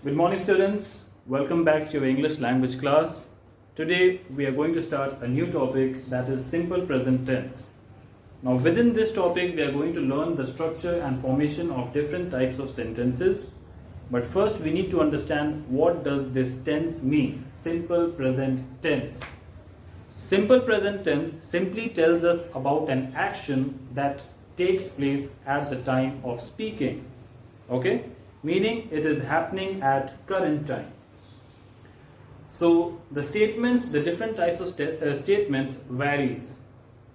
Good morning, students. Welcome back to your English language class. Today we are going to start a new topic, that is simple present tense. Now within this topic we are going to learn the structure and formation of different types of sentences. But first we need to understand what does this tense means, simple present tense. Simple present tense simply tells us about an action that takes place at the time of speaking. Okay? Meaning it is happening at current time. So the statements, the different types of statements varies.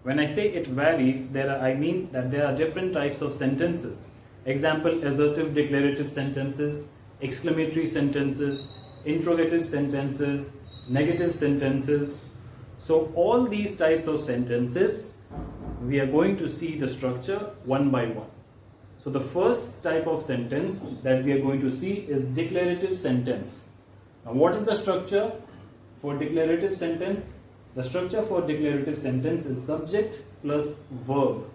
When I say it varies, I mean that there are different types of sentences. Example, assertive declarative sentences, exclamatory sentences, interrogative sentences, negative sentences. So all these types of sentences, we are going to see the structure one by one. So the first type of sentence that we are going to see is declarative sentence. Now what is the structure for declarative sentence? The structure for declarative sentence is subject plus verb.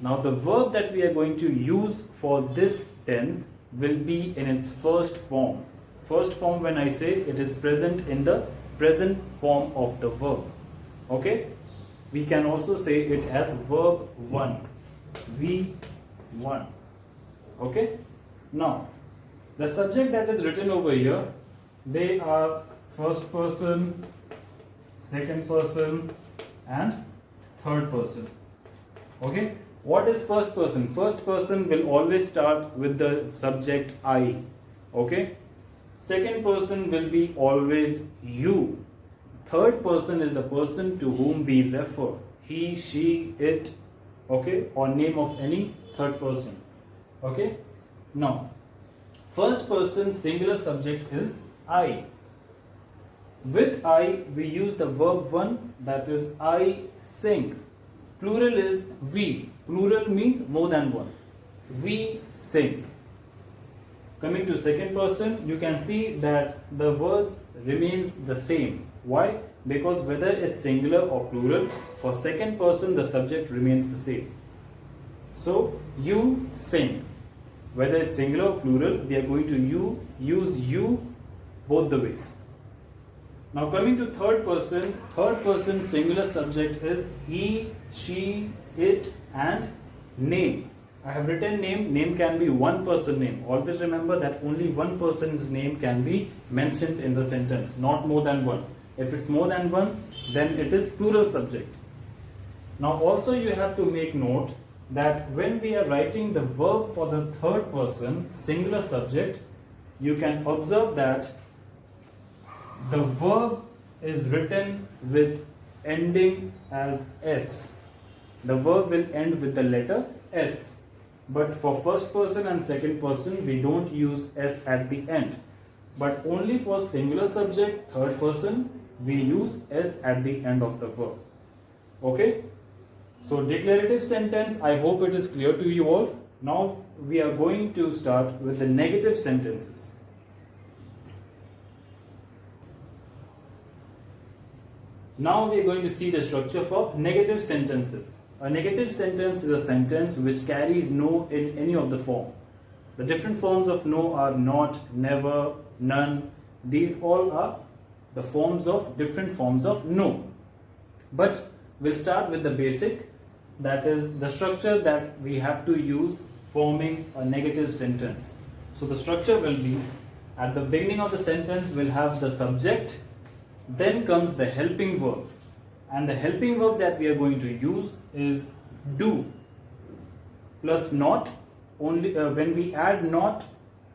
Now the verb that we are going to use for this tense will be in its first form. First form, when I say, it is present in the present form of the verb. Okay? We can also say it as verb 1. V1. Okay? Now, the subject that is written over here, they are first person, second person and third person. Okay? What is first person? First person will always start with the subject I. Okay? Second person will be always you. Third person is the person to whom we refer. He, she, it, okay, or name of any third person. Okay? Now, first person singular subject is I. With I, we use the verb 1, that is I sing. Plural is we. Plural means more than one. We sing. Coming to second person, you can see that the word remains the same. Why? Because whether it's singular or plural, for second person the subject remains the same. So, you sing. Whether it's singular or plural, we are going to use you both the ways. Now coming to third person singular subject is he, she, it and name. I have written name. Name can be one person name. Always remember that only one person's name can be mentioned in the sentence, not more than one. If it's more than one, then it is plural subject. Now also you have to make note that when we are writing the verb for the third person singular subject, you can observe that the verb is written with ending as S. The verb will end with the letter S. But for first person and second person, we don't use S at the end. But only for singular subject, third person, we use S at the end of the verb. Okay? So declarative sentence, I hope it is clear to you all. Now we are going to start with the negative sentences. Now we are going to see the structure for negative sentences. A negative sentence is a sentence which carries no in any of the form. The different forms of no are not, never, none. These all are the forms of different forms of no. But we'll start with the basic, that is the structure that we have to use forming a negative sentence. So the structure will be, at the beginning of the sentence we'll have the subject, then comes the helping verb, and the helping verb that we are going to use is do plus not. Only when we add not,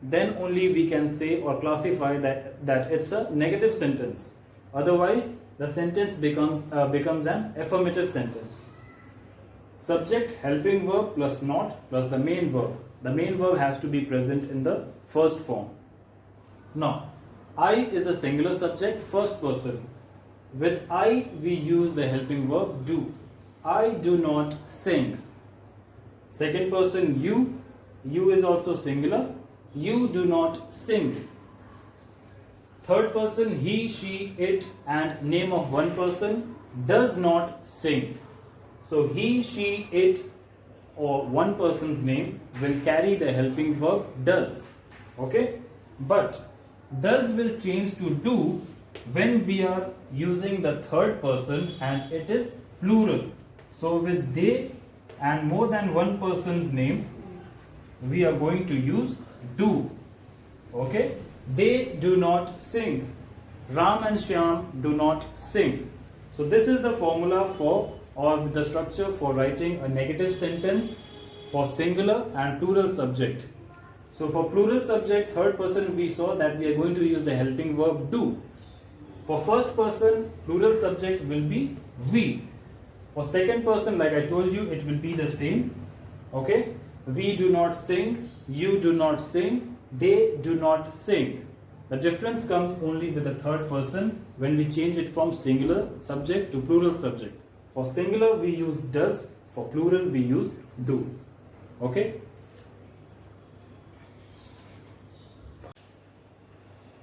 then only we can say or classify that it's a negative sentence. Otherwise the sentence becomes an affirmative sentence. Subject, helping verb plus not plus the main verb. The main verb has to be present in the first form. Now I is a singular subject, first person. With I, we use the helping verb do. I do not sing. Second person, you. You is also singular. You do not sing. Third person, he, she, it and name of one person does not sing. So he, she, it or one person's name will carry the helping verb does. Okay? But Does will change to do when we are using the third person and it is plural. So with they and more than one person's name, we are going to use do. Okay? They do not sing. Ram and Shyam do not sing. So this is the formula for, or the structure for writing a negative sentence for singular and plural subject. So for plural subject, third person, we saw that we are going to use the helping verb do. For first person, plural subject will be we. For second person, like I told you, it will be the same. Okay? We do not sing, you do not sing, they do not sing. The difference comes only with the third person when we change it from singular subject to plural subject. For singular, we use does. For plural, we use do. Okay?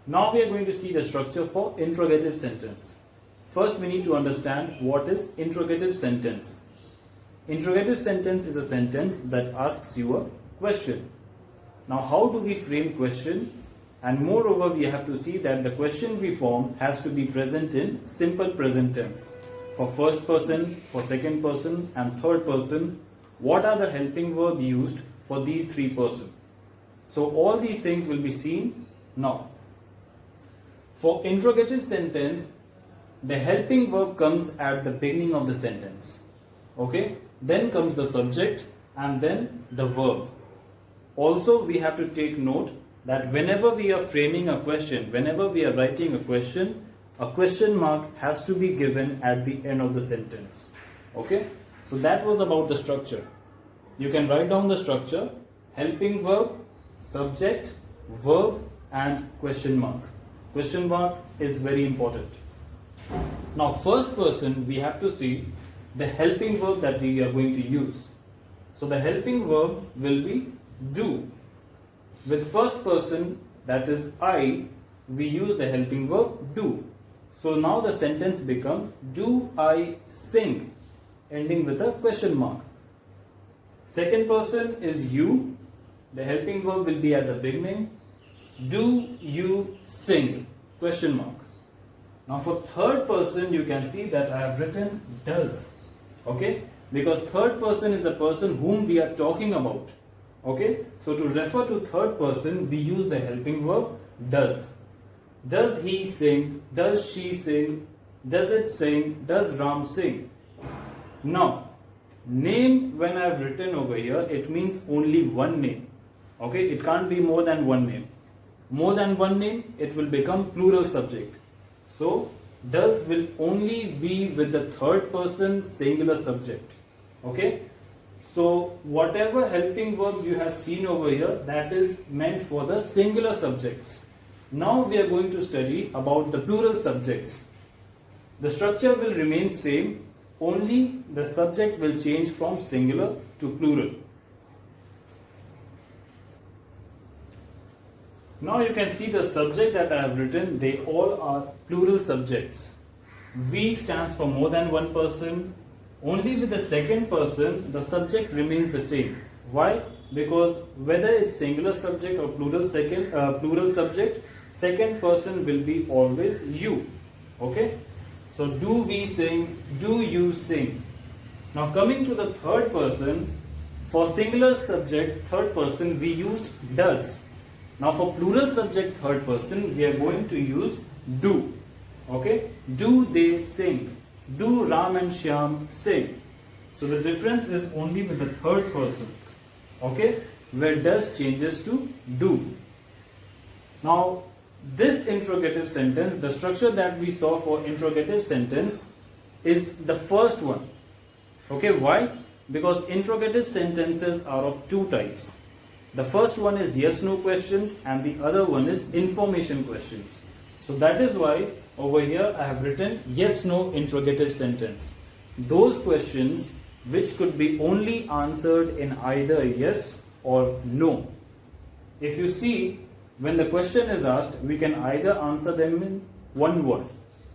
Now we are going to see the structure for interrogative sentence. First, we need to understand what is interrogative sentence. Interrogative sentence is a sentence that asks you a question. Now, how do we frame question? And moreover, we have to see that the question we form has to be present in simple present tense. For first person, for second person, and third person, what are the helping verb used for these three persons? So all these things will be seen now. For interrogative sentence, the helping verb comes at the beginning of the sentence. Okay? Then comes the subject and then the verb. Also, we have to take note that whenever we are framing a question, whenever we are writing a question mark has to be given at the end of the sentence. Okay? So that was about the structure. You can write down the structure: helping verb, subject, verb, and question mark. Question mark is very important. Now, first person, we have to see the helping verb that we are going to use. So the helping verb will be do. With first person, that is I, we use the helping verb do. So now the sentence becomes, do I sing, ending with a question mark. Second person is you. The helping verb will be at the beginning. Do you sing? Question mark. Now for third person, you can see that I have written does. Okay? Because third person is the person whom we are talking about. Okay? So to refer to third person, we use the helping verb does. Does he sing? Does she sing? Does it sing? Does Ram sing? Now, name, when I have written over here, it means only one name. Okay? It can't be more than one name. More than one name, it will become plural subject. So, does will only be with the third person singular subject. Okay? So, whatever helping verbs you have seen over here, that is meant for the singular subjects. Now we are going to study about the plural subjects. The structure will remain same, only the subject will change from singular to plural. Now you can see the subject that I have written, they all are plural subjects. We stands for more than one person. Only with the second person, the subject remains the same. Why? Because whether it's singular subject or plural subject, second person will be always you. Okay? So do we sing? Do you sing? Now coming to the third person, for singular subject, third person, we used does. Now for plural subject, third person, we are going to use do. Okay? Do they sing? Do Ram and Shyam sing? So the difference is only with the third person. Okay? Where does changes to do. Now this interrogative sentence, the structure that we saw for interrogative sentence is the first one. Okay? Why? Because interrogative sentences are of two types. The first one is yes-no questions and the other one is information questions. So that is why over here I have written yes-no interrogative sentence. Those questions which could be only answered in either yes or no. If you see, when the question is asked, we can either answer them in one word,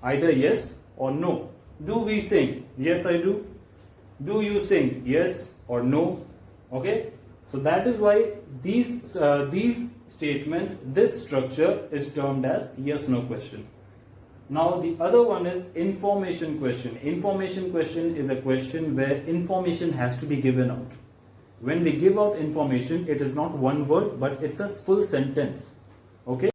either yes or no. Do we sing? Yes, I do. Do you sing? Yes or no. Okay? So that is why these statements, this structure is termed as yes no question. Now the other one is information question. Information question is a question where information has to be given out. When we give out information, it is not one word but it's a full sentence. Okay.